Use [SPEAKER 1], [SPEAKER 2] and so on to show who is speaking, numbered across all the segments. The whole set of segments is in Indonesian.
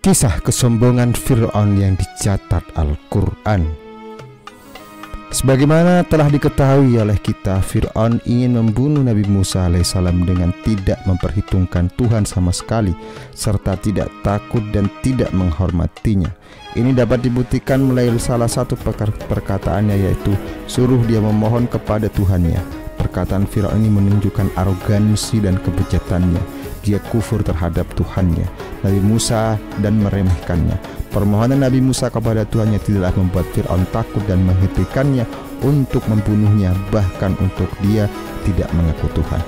[SPEAKER 1] Kisah kesombongan Fir'aun yang dicatat Al-Quran. Sebagaimana telah diketahui oleh kita, Fir'aun ingin membunuh Nabi Musa alaihissalam dengan tidak memperhitungkan Tuhan sama sekali, serta tidak takut dan tidak menghormatinya. Ini dapat dibuktikan melalui salah satu perkataannya, yaitu suruh dia memohon kepada Tuhannya. Perkataan Fir'aun ini menunjukkan arogansi dan kebejatannya. Dia kufur terhadap Tuhannya, Nabi Musa, dan meremehkannya. Permohonan Nabi Musa kepada Tuhannya tidaklah membuat Fir'aun takut dan menghentikannya untuk membunuhnya, bahkan untuk dia tidak mengaku Tuhan.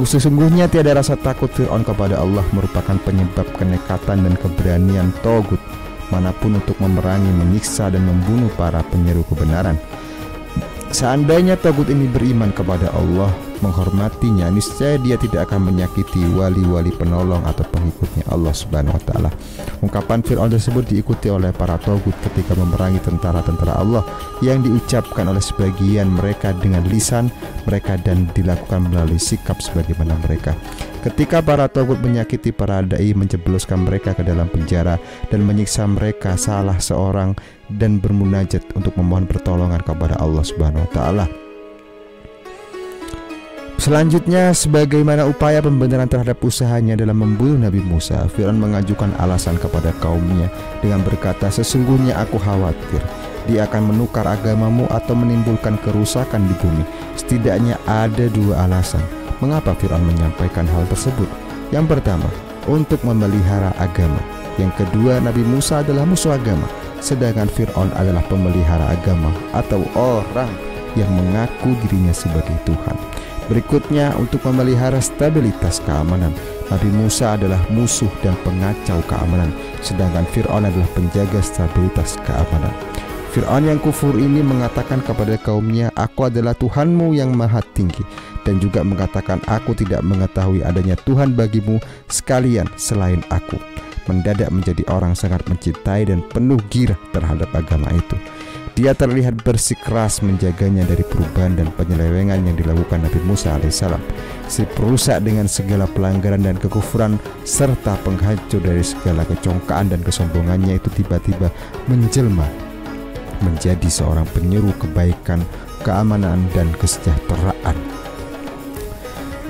[SPEAKER 1] Sesungguhnya tiada rasa takut Fir'aun kepada Allah merupakan penyebab kenekatan dan keberanian Togut manapun untuk memerangi, menyiksa, dan membunuh para penyeru kebenaran. Seandainya Togut ini beriman kepada Allah, menghormatinya, niscaya dia tidak akan menyakiti wali-wali penolong atau pengikutnya Allah Subhanahu wa Ta'ala. Ungkapan Fir'aun tersebut diikuti oleh para Togut ketika memerangi tentara-tentara Allah, yang diucapkan oleh sebagian mereka dengan lisan mereka dan dilakukan melalui sikap sebagaimana mereka. Ketika para Togut menyakiti para dai, menjebloskan mereka ke dalam penjara dan menyiksa mereka, salah seorang dan bermunajat untuk memohon pertolongan kepada Allah Subhanahu wa Ta'ala. Selanjutnya, sebagaimana upaya pembenaran terhadap usahanya dalam membunuh Nabi Musa, Fir'aun mengajukan alasan kepada kaumnya dengan berkata, sesungguhnya aku khawatir dia akan menukar agamamu atau menimbulkan kerusakan di bumi. Setidaknya ada dua alasan mengapa Fir'aun menyampaikan hal tersebut. Yang pertama, untuk memelihara agama. Yang kedua, Nabi Musa adalah musuh agama, sedangkan Fir'aun adalah pemelihara agama atau orang yang mengaku dirinya sebagai Tuhan. Berikutnya, untuk memelihara stabilitas keamanan. Nabi Musa adalah musuh dan pengacau keamanan, sedangkan Fir'aun adalah penjaga stabilitas keamanan. Fir'aun yang kufur ini mengatakan kepada kaumnya, aku adalah Tuhanmu yang maha tinggi, dan juga mengatakan, aku tidak mengetahui adanya Tuhan bagimu sekalian selain aku. Mendadak menjadi orang sangat mencintai dan penuh girah terhadap agama itu. Dia terlihat bersikeras menjaganya dari perubahan dan penyelewengan yang dilakukan Nabi Musa alaihissalam. Si perusak dengan segala pelanggaran dan kekufuran serta penghancur dari segala kecongkaan dan kesombongannya itu tiba-tiba menjelma menjadi seorang penyeru kebaikan, keamanan, dan kesejahteraan.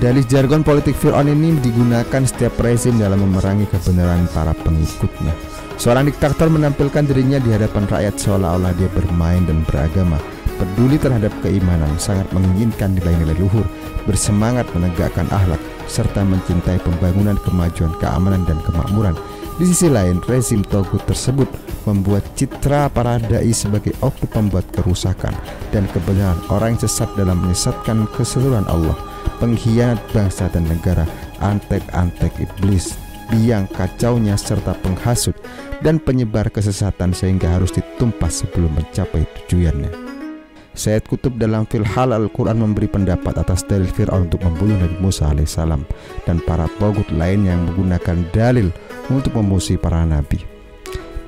[SPEAKER 1] Dalih jargon politik Fir'aun ini digunakan setiap rezim dalam memerangi kebenaran para pengikutnya. Seorang diktator menampilkan dirinya di hadapan rakyat seolah-olah dia bermain dan beragama, peduli terhadap keimanan, sangat menginginkan nilai-nilai luhur, bersemangat menegakkan akhlak, serta mencintai pembangunan, kemajuan, keamanan, dan kemakmuran. Di sisi lain, rezim Togut tersebut membuat citra para dai sebagai oknum pembuat kerusakan dan kebenaran, orang yang sesat dalam menyesatkan keseluruhan Allah, pengkhianat bangsa dan negara, antek-antek iblis, biang kacaunya, serta penghasut dan penyebar kesesatan sehingga harus ditumpas sebelum mencapai tujuannya. Sayyid Qutb dalam Filhal Al-Quran memberi pendapat atas dalil Fir'aun untuk membunuh Nabi Musa alaihissalam dan para Togut lain yang menggunakan dalil untuk memusuhi para nabi.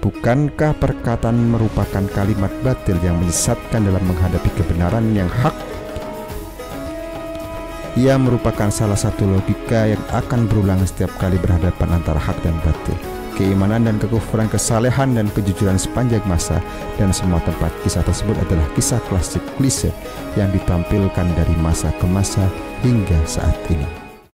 [SPEAKER 1] Bukankah perkataan merupakan kalimat batil yang menyesatkan dalam menghadapi kebenaran yang hak? Ia merupakan salah satu logika yang akan berulang setiap kali berhadapan antara hak dan batil, keimanan dan kekufuran, kesalehan dan kejujuran sepanjang masa, dan semua tempat. Kisah tersebut adalah kisah klasik klise yang ditampilkan dari masa ke masa hingga saat ini.